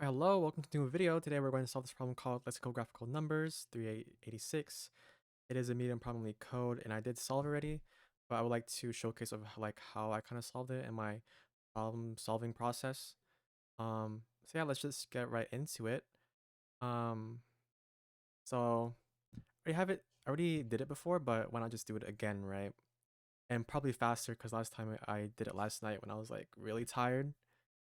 Hello, welcome to a new video. Today we're going to solve this problem called Lexicographical Numbers 3886. It is a medium problem LeetCode, and I did solve it already, but I would like to showcase of how I kind of solved it in my problem solving process. So yeah, let's just get right into it. Um, so I already did it before, but why not just do it again, right? And probably faster because last time I did it last night when I was like really tired.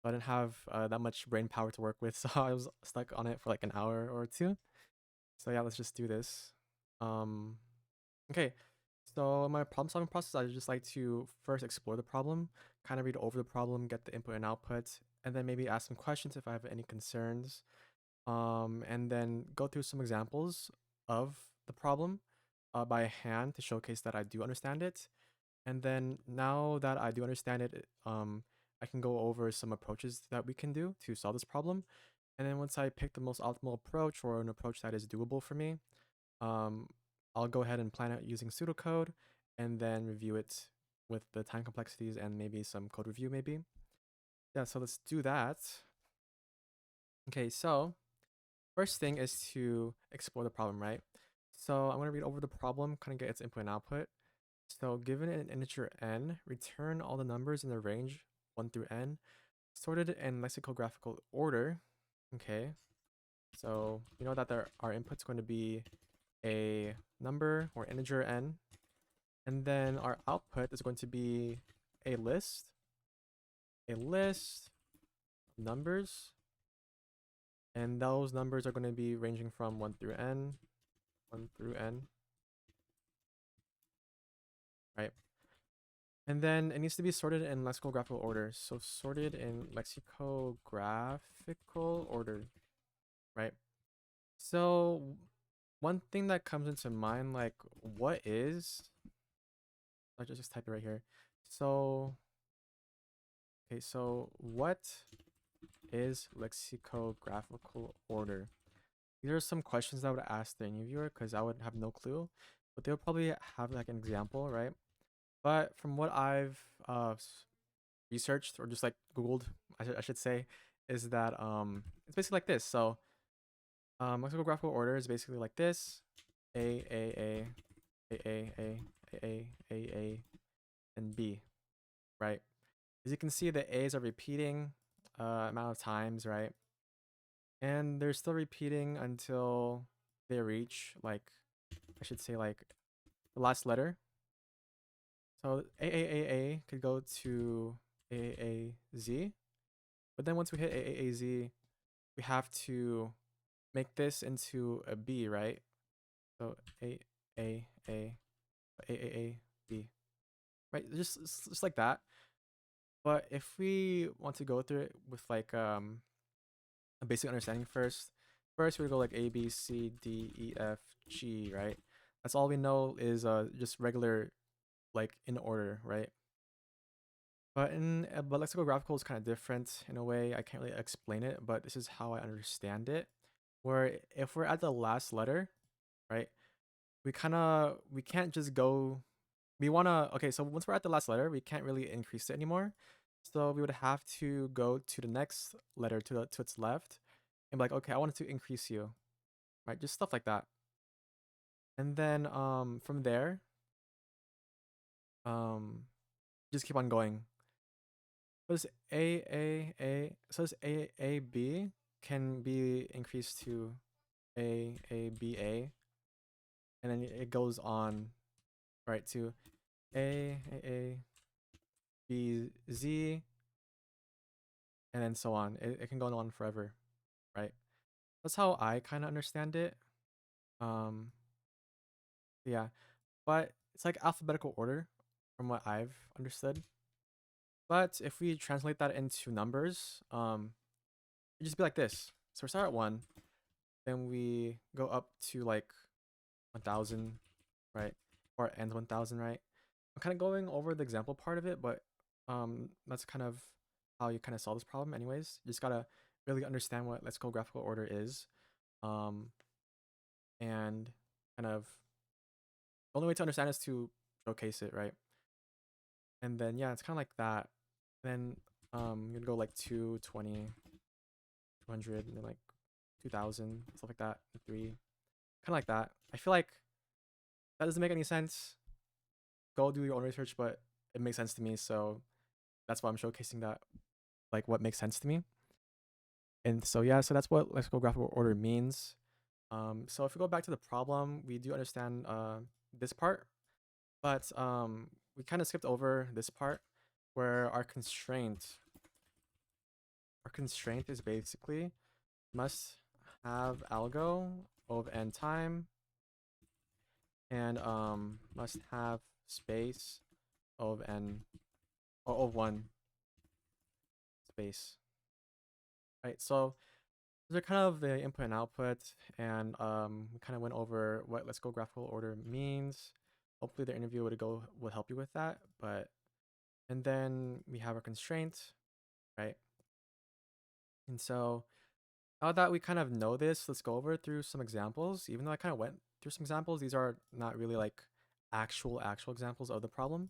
I didn't have that much brain power to work with, so I was stuck on it for like an hour or two. So yeah, let's just do this. Um, okay, so in my problem solving process, I just like to first explore the problem, kind of read over the problem, get the input and output, and then maybe ask some questions if I have any concerns. And then go through some examples of the problem by hand to showcase that I do understand it. And then now that I do understand it, I can go over some approaches that we can do to solve this problem. And then once I pick the most optimal approach or an approach that is doable for me, um, I'll go ahead and plan it using pseudocode and then review it with the time complexities and maybe some code review maybe. Yeah, so let's do that. Okay, so first thing is to explore the problem, right? So I'm going to read over the problem, kind of get its input and output. So given an integer n, return all the numbers in the range 1 through n, sorted in lexicographical order. Okay, so you know that our input's going to be a number or integer n, and then our output is going to be a list of numbers, and those numbers are going to be ranging from 1 through n, right? And then it needs to be sorted in lexicographical order. So sorted in lexicographical order, right? So one thing that comes into mind, like what is, I'll just type it right here. So, okay, so what is lexicographical order? These are some questions that I would ask the interviewer because I would have no clue, but they'll probably have like an example, right? But from what I've researched or just like Googled, I should say, is that it's basically like this. So lexicographical order is basically like this: A, and B, right? As you can see, the A's are repeating amount of times, right? And they're still repeating until they reach like I should say like the last letter. So A could go to Z, but then once we hit Z, we have to make this into a B, right? So A B, right? Just like that. But if we want to go through it with like a basic understanding first we go like A B C D E F G, right? That's all we know is just regular like in order, right? But lexicographical is kind of different in a way. I can't really explain it, but this is how I understand it. Where if we're at the last letter, right? We can't just go we want to okay, so once we're at the last letter, we can't really increase it anymore. So we would have to go to the next letter to its left and be like, okay, I wanted to increase you, right? Just stuff like that. And then from there, um just keep on going. So this so this A B can be increased to B A, and then it goes on right to A B Z, and then so on. It can go on forever, right? That's how I kind of understand it. Um, yeah, but it's like alphabetical order from what I've understood. But if we translate that into numbers, it just be like this. So we start at 1, then we go up to like 1,000, right? Or it ends 1,000, right? I'm kind of going over the example part of it, but that's kind of how you kind of solve this problem anyways. You just gotta really understand what lexicographical order is. Um, and kind of the only way to understand is to showcase it, right? And then yeah, it's kind of like that. Then you'd go like 2, 20, 200, and then like 2000, stuff like that, and 3, kind of like that. I feel like that doesn't make any sense. Go do your own research, but it makes sense to me, so that's why I'm showcasing that, like what makes sense to me. And so yeah, so that's what lexicographical order means. So if we go back to the problem, we do understand this part, but we kind of skipped over this part where our constraint is basically must have algo of n time and must have space of n or of 1 space, right? So those are kind of the input and output, and we kind of went over what lexicographical order means. Hopefully the interview would help you with that. And then we have our constraint, right? And so now that we kind of know this, let's go over through some examples. Even though I kind of went through some examples, these are not really like actual examples of the problem.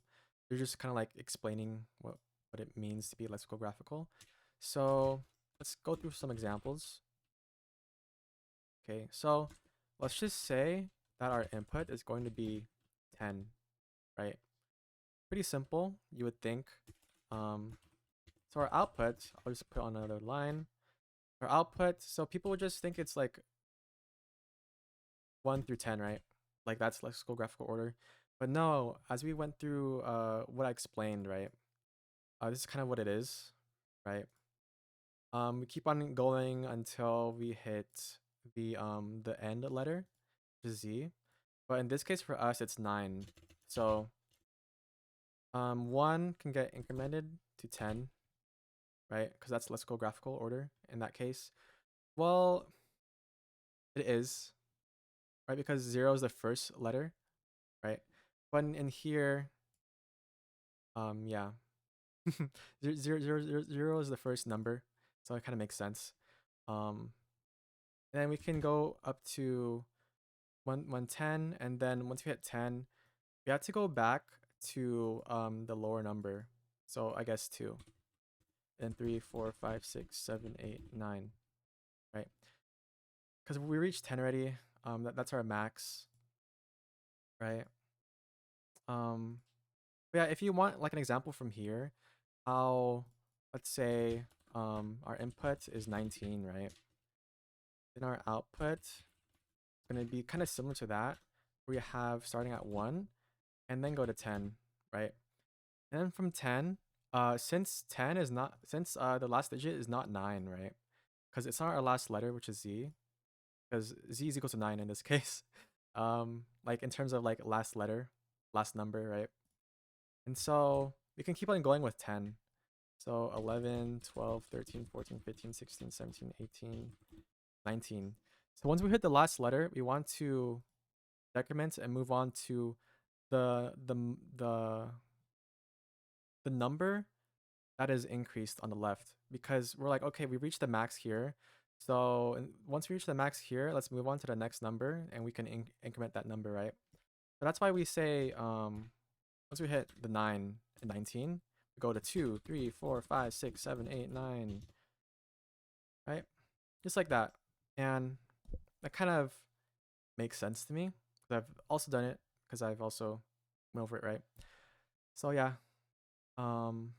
They're just kind of like explaining what it means to be lexicographical. So let's go through some examples. Okay, so let's just say that our input is going to be 10, right? Pretty simple, you would think. So our output, I'll just put on another line. Our output, so people would just think it's like 1 through 10, right? Like that's lexicographical order. But no, as we went through what I explained, right? This is kind of what it is, right? We keep on going until we hit the end letter, which is Z. But in this case for us, it's 9. So 1 can get incremented to 10, right? Because that's lexicographical order in that case. Well, it is, right? Because 0 is the first letter, right? But in here, yeah, 0 is the first number, so it kind of makes sense. And then we can go up to 110, and then once we hit 10, we have to go back to the lower number. So I guess 2. And 3, 4, 5, 6, 7, 8, 9, right? Because we reached 10 already. That's our max, right? But yeah, if you want like an example from here, how, let's say our input is 19, right? Then our output is going to be kind of similar to that. We have starting at 1 and then go to 10, right? And then from 10, since the last digit is not 9, right? Because it's not our last letter, which is Z, because Z is equal to 9 in this case. Like in terms of like last letter, last number, right? And so we can keep on going with 10. So 11, 12, 13, 14, 15, 16, 17, 18, 19. So once we hit the last letter, we want to decrement and move on to the number that is increased on the left, because we're like, okay, we reached the max here. So once we reach the max here, let's move on to the next number and we can increment that number, right? So that's why we say once we hit the 9 and 19, we go to 2, 3, 4, 5, 6, 7, 8, 9, right? Just like that. And that kind of makes sense to me because I've also done it, because I've also went over it, right? So yeah. Um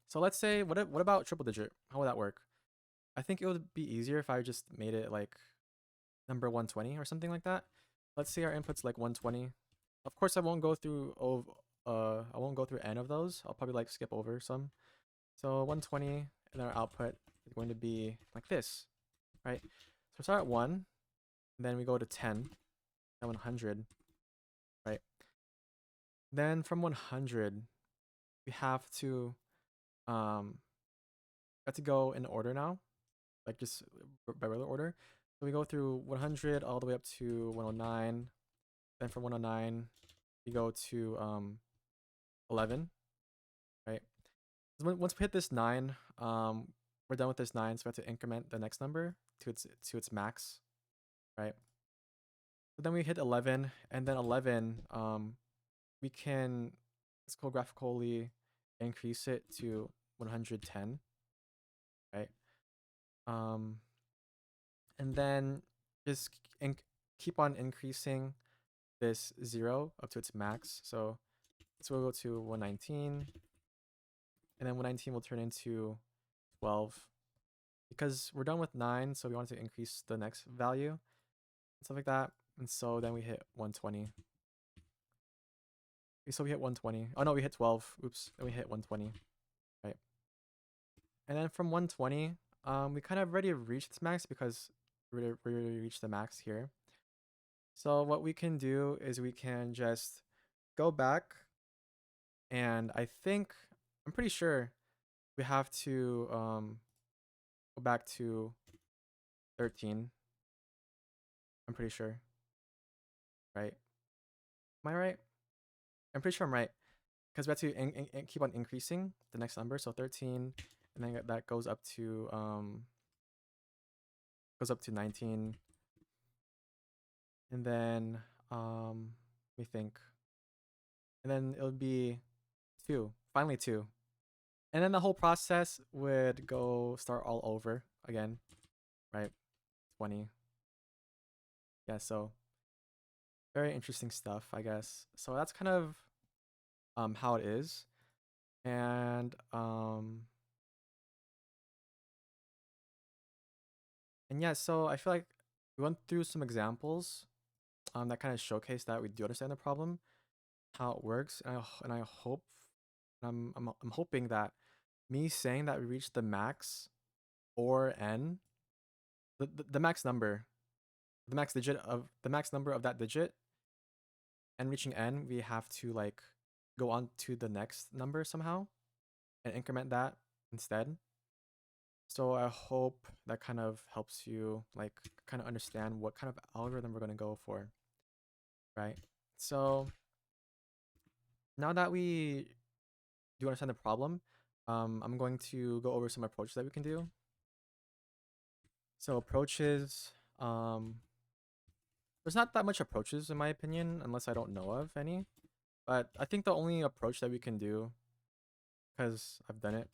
So let's say what about triple digit? How would that work? I think it would be easier if I just made it like number 120 or something like that. Let's say our input's like 120. Of course I won't go through n of those. I'll probably like skip over some. So 120, and our output is going to be like this, right? So we start at 1, and then we go to 10, and 100, right? Then from 100, we have to go in order now, like just by regular order. So we go through 100 all the way up to 109. Then from 109, we go to 11, right? Once we hit this 9, we're done with this 9, so we have to increment the next number to its max, right? So then we hit 11, and then 11, we can lexicographical increase it to 110, right? And then just keep on increasing this 0 up to its max. So this will go to 119, and then 119 will turn into 12 because we're done with 9, so we want to increase the next value and stuff like that. And so then we hit 120. Okay, so we hit 120. Oh no, we hit 12. Oops, then we hit 120, right? And then from 120, we kind of already reached its max because we already reached the max here. So what we can do is we can just go back, and I'm pretty sure we have to go back to 13. I'm pretty sure, right? Am I right? I'm pretty sure I'm right because we have to keep on increasing the next number. So 13, and then that goes up to 19, and then we think, and then it'll be 2. Finally 2. And then the whole process would start all over again, right? 20. Yeah, so very interesting stuff, I guess. So that's kind of how it is. And yeah, so I feel like we went through some examples that kind of showcase that we do understand the problem, how it works, and I hope I'm hoping that me saying that we reached the max or n, the max number, the max number of that digit, and reaching n, we have to like go on to the next number somehow and increment that instead. So I hope that kind of helps you like kind of understand what kind of algorithm we're going to go for, right? So now that we do understand the problem, I'm going to go over some approaches that we can do. So approaches, there's not that much approaches in my opinion, unless I don't know of any. But I think the only approach that we can do, because I've done it,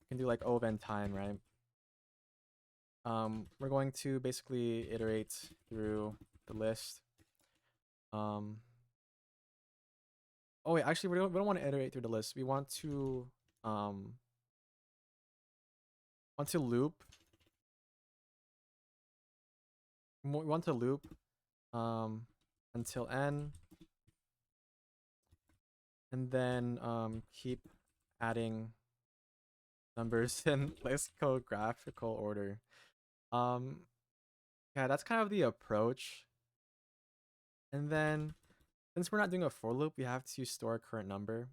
we can do like O of n time, right? We're going to basically iterate through the list. Oh wait, actually we don't want to iterate through the list. We want to loop. We want to loop until n, and then keep adding numbers in lexicographical order. Yeah, that's kind of the approach. And then since we're not doing a for loop, we have to store a current number.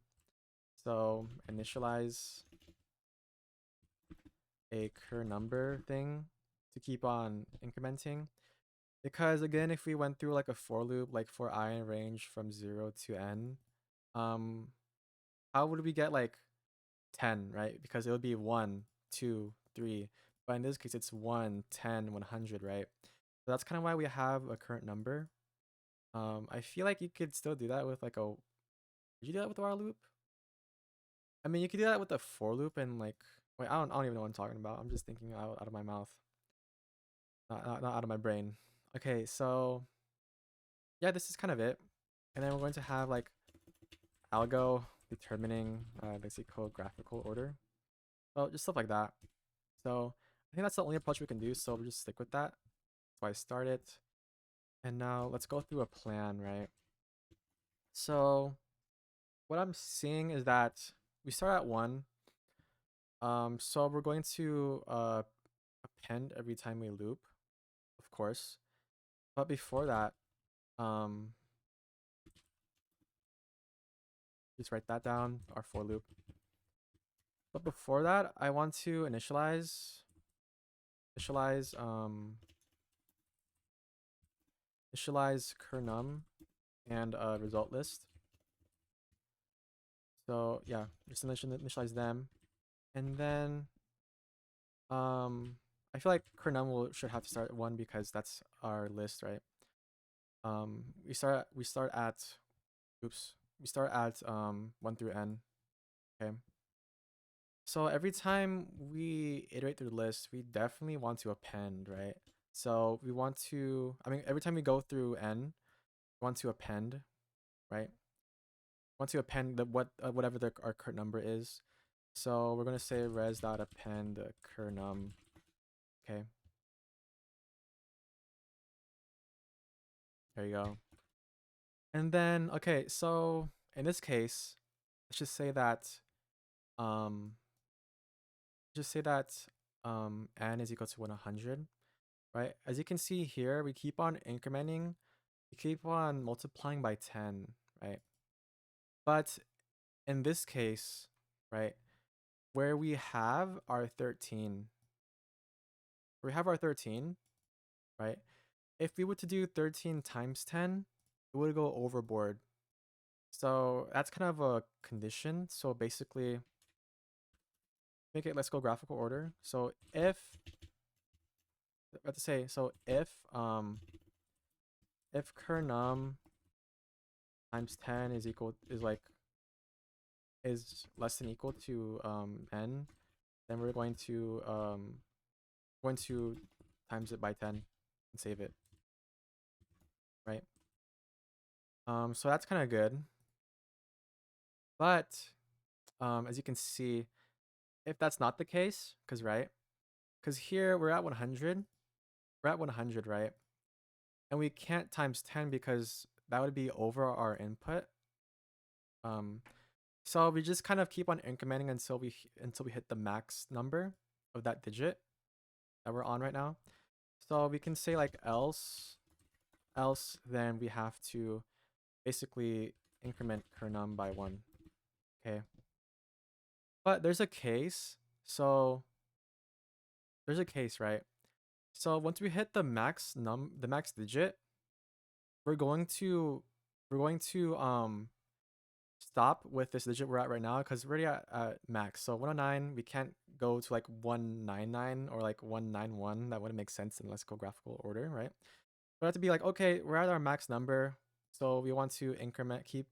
So initialize a current number thing to keep on incrementing. Because again, if we went through like a for loop, like for I in range from 0 to n, how would we get like 10, right? Because it would be 1, 2, 3. But in this case, it's 1, 10, 100, right? So that's kind of why we have a current number. I feel like you could still do that with like a... Did you do that with a while loop? I mean, you could do that with a for loop and like... Wait, I don't even know what I'm talking about. I'm just thinking out of my mouth. Not out of my brain. Okay, so... Yeah, this is kind of it. And then we're going to have like algo determining lexicographical order. Well, just stuff like that. So I think that's the only approach we can do. So we'll just stick with that. So I start it. And now let's go through a plan, right? So what I'm seeing is that we start at 1. So we're going to append every time we loop, of course. But before that, just write that down, our for loop. But before that, I want to initialize kernum and result list. So yeah, just initialize them. And then I feel like kernum should have to start at 1 because that's our list, right? We start at 1 through n. Okay. So every time we iterate through the list, we definitely want to append, right? So we want to, I mean, every time we go through n, we want to append, right? Want to append the whatever our current number is. So we're gonna say res.append curnum. Okay, there you go. And then okay, so in this case, let's just say that um just say that n is equal to 100, right? As you can see here, we keep on incrementing, we keep on multiplying by 10, right? But in this case, right, where we have our 13, right? If we were to do 13 times 10, it would go overboard. So that's kind of a condition. So basically, make it lexicographical order. So if I have to say, so if kernum times 10 is less than equal to n, then we're going to times it by 10 and save it, right? So that's kind of good. But as you can see, if that's not the case, because here we're at 100, right? And we can't times 10 because that would be over our input. So we just kind of keep on incrementing until we hit the max number of that digit that we're on right now. So we can say like else then we have to basically increment kernum by 1. Okay. But there's a case. So there's a case, right? So once we hit the max digit, we're going to stop with this digit we're at right now because we're already at max. So 109, we can't go to like 199 or like 191. That wouldn't make sense in lexicographical order, right? We have to be like, okay, we're at our max number, so we want to keep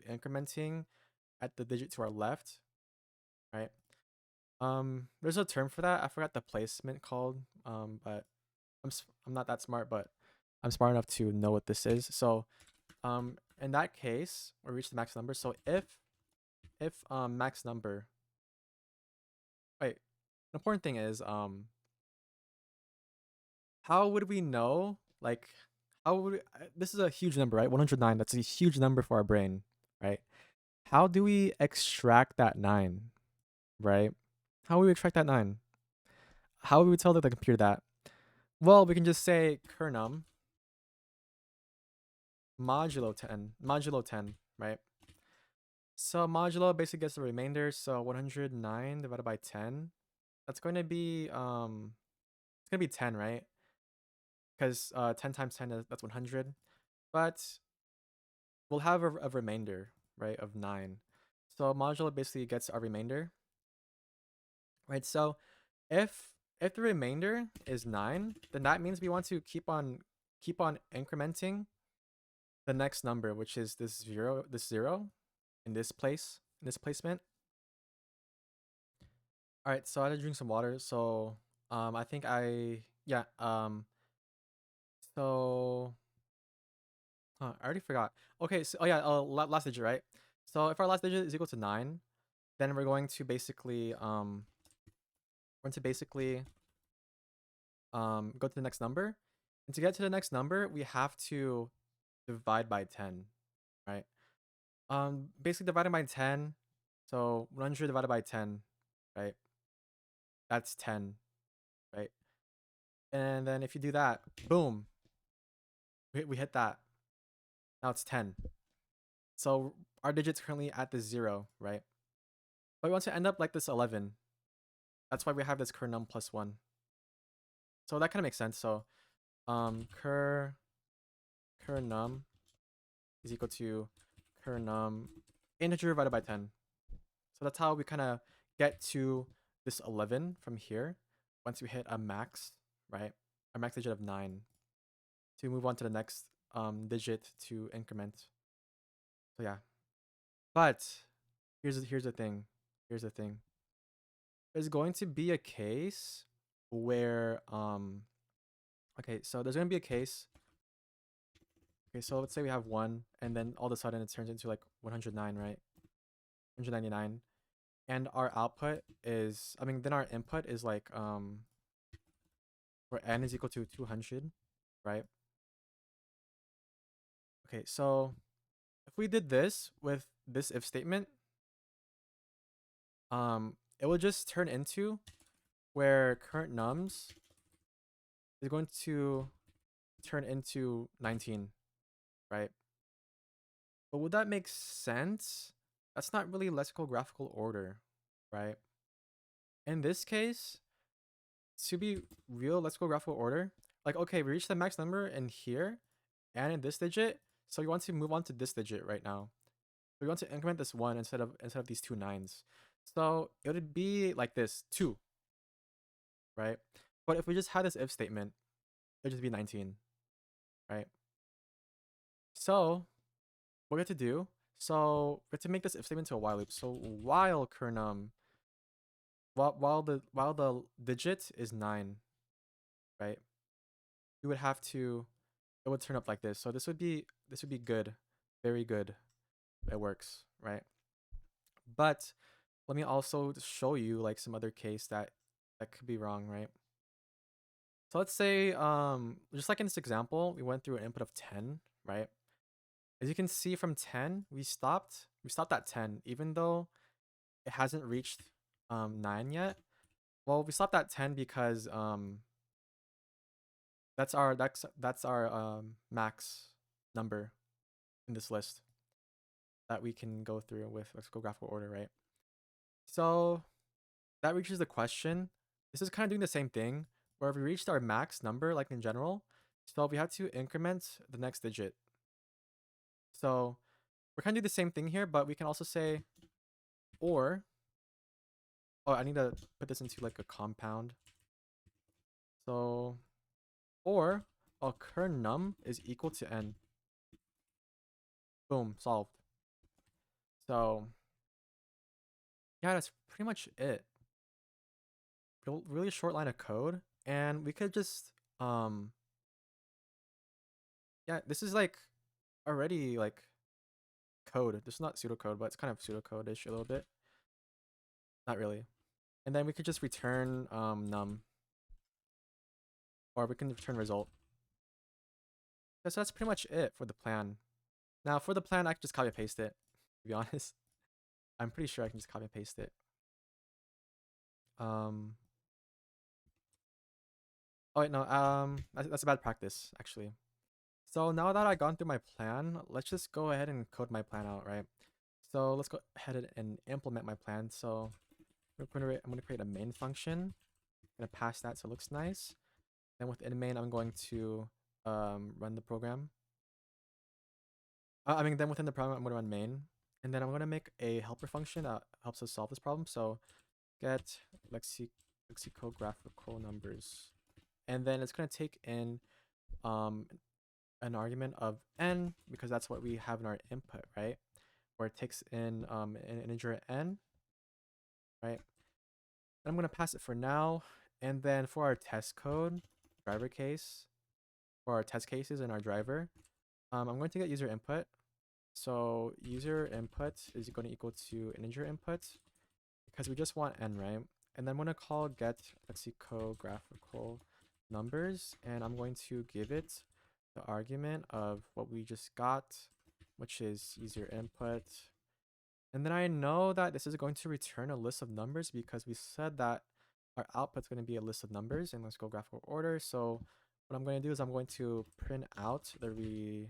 incrementing at the digit to our left, right? There's a term for that. I forgot the placement called. But I'm not that smart, but I'm smart enough to know what this is. So in that case, we reach the max number. So if max number, wait, the important thing is how would we know, like, this is a huge number, right? 109, that's a huge number for our brain, right? How do we extract that 9, right? How would we extract that 9? How would we tell the computer that? Well, we can just say kernum modulo 10, right? So modulo basically gets the remainder. So 109 divided by 10, that's going to be it's gonna be 10, right? Because 10 times 10 that's 100. But we'll have a remainder, right, of 9. So modulo basically gets our remainder, right? So if the remainder is 9, then that means we want to keep on incrementing the next number, which is this zero in this placement. All right, so I had to drink some water. So I think so I already forgot. Okay, so oh yeah, last digit, right? So if our last digit is equal to 9, then we're going to basically go to the next number. And to get to the next number, we have to divide by 10, right? Basically dividing by 10, so 100 divided by 10, right? That's 10, right? And then if you do that, boom, we hit that. Now it's 10. So our digit's currently at the 0, right? But we want to end up like this 11. That's why we have this kernum plus 1. So that kind of makes sense. So kernum is equal to kernum integer divided by 10. So that's how we kind of get to this 11 from here once we hit a max, right? A max digit of 9 to move on to the next digit to increment. So yeah. But here's the thing. there's going to be a case where okay, so there's going to be a case. Okay, so let's say we have 1 and then all of a sudden it turns into like 109, right? 199. And our output is, I mean, then our input is like where n is equal to 200, right? Okay, so if we did this with this if statement, it will just turn into where current nums is going to turn into 19, right? But would that make sense? That's not really lexicographical order, right? In this case, to be real lexicographical order, like, okay, we reached the max number in here and in this digit, so we want to move on to this digit right now. We want to increment this 1 instead of these 2 9s. So it would be like this, 2, right? But if we just had this if statement, it would just be 19, right? So what we have to do, so we have to make this if statement to a while loop. So while kernum, while the digit is 9, right? We would have to, it would turn up like this. So this would be good, very good. It works, right? But let me also show you like some other case that could be wrong, right? So let's say just like in this example, we went through an input of 10, right? As you can see from 10, we stopped at 10 even though it hasn't reached 9 yet. Well, we stopped at 10 because that's our max number in this list that we can go through with lexicographical order, right? So that reaches the question. This is kind of doing the same thing where we reached our max number, like in general. So we have to increment the next digit. So we're kind of do the same thing here, but we can also say, or, oh, I need to put this into like a compound. So, or current num is equal to n. Boom, solved. So yeah, that's pretty much it. Really short line of code, and we could just yeah, this is like already like code. This is not pseudocode, but it's kind of pseudocode-ish a little bit. Not really. And then we could just return num, or we can return result. So that's pretty much it for the plan. Now for the plan, I can just copy and paste it. To be honest, I'm pretty sure I can just copy and paste it. Oh wait, no. That's a bad practice actually. So now that I've gone through my plan, let's just go ahead and code my plan out, right? So let's go ahead and implement my plan. So I'm gonna create a main function. I'm gonna pass that so it looks nice. Then within main, I'm going to run the program. Then within the program, I'm gonna run main, and then I'm gonna make a helper function that helps us solve this problem. So get lexicographical numbers, and then it's gonna take in an argument of n because that's what we have in our input, right? Where it takes in an integer n, right? And I'm gonna pass it for now, and then for our test code driver case, for our test cases in our driver, I'm going to get user input. So user input is going to equal to integer input because we just want n, right? And then I'm going to call get lexicographical numbers, and I'm going to give it the argument of what we just got, which is user input. And then I know that this is going to return a list of numbers because we said that our output's going to be a list of numbers in lexicographical order. So what I'm going to do is I'm going to print out the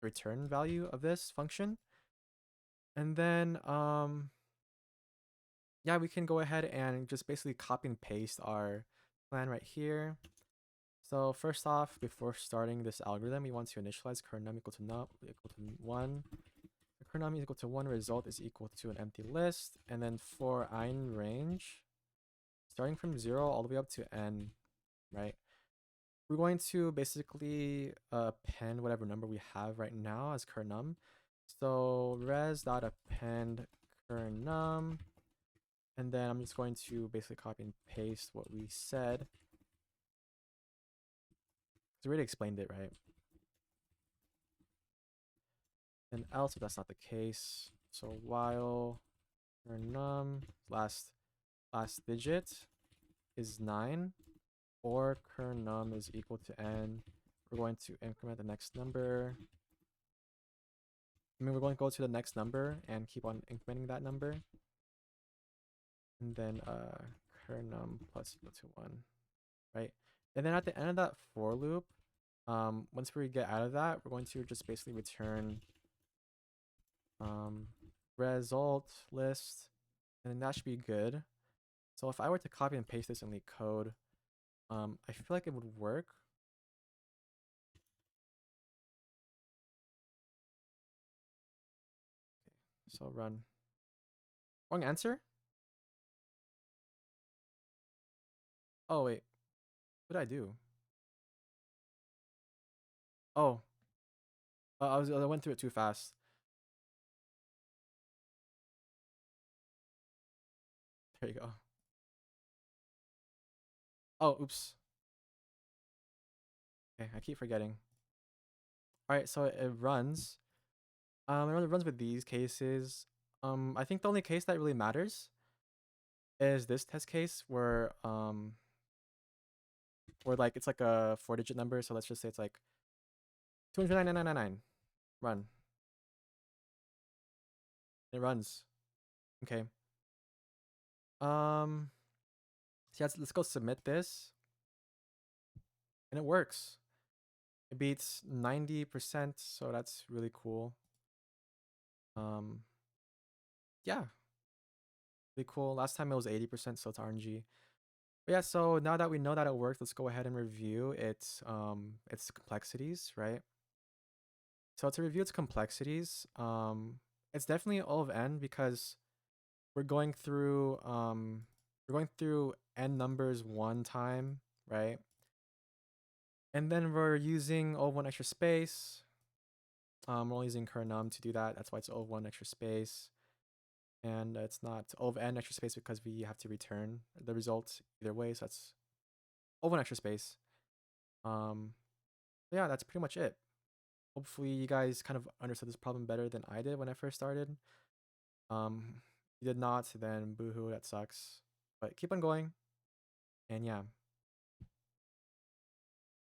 return value of this function. And then yeah, we can go ahead and just basically copy and paste our plan right here. So first off, before starting this algorithm, we want to initialize current num equal to 1. The current num is equal to 1, result is equal to an empty list. And then for ein range, starting from 0 all the way up to n, right? We're going to basically append whatever number we have right now as current num. So res.append current num, And then I'm just going to basically copy and paste what we said. Because we already explained it, right? And else if that's not the case. So while our num last digit is 9 or current num is equal to n, we're going to increment the next number. We're going to go to the next number and keep on incrementing that number. And then current num plus equal to 1, right? And then at the end of that for loop, once we get out of that, we're going to just basically return result list, and that should be good. So if I were to copy and paste this in LeetCode, I feel like it would work. Okay, so run. Wrong answer? Oh wait, what did I do? Oh, I went through it too fast. There you go. Oh, oops. Okay, I keep forgetting. All right, so it runs. It runs with these cases. I think the only case that really matters is this test case where like it's like a 4-digit number. So let's just say it's like 299,999. Run. It runs. Okay. So yeah, let's go submit this, and it works. It beats 90%, so that's really cool. Yeah, really cool. Last time it was 80%, so it's RNG. But yeah, so now that we know that it works, let's go ahead and review its complexities, right? So to review its complexities, it's definitely O of n because we're going through n numbers one time, right? And then we're using O of 1 extra space. We're only using current num to do that. That's why it's O of 1 extra space. And it's not O of n extra space because we have to return the result either way. So that's O of 1 extra space. Yeah, that's pretty much it. Hopefully you guys kind of understood this problem better than I did when I first started. If you did not, then boohoo, that sucks. But keep on going. And yeah.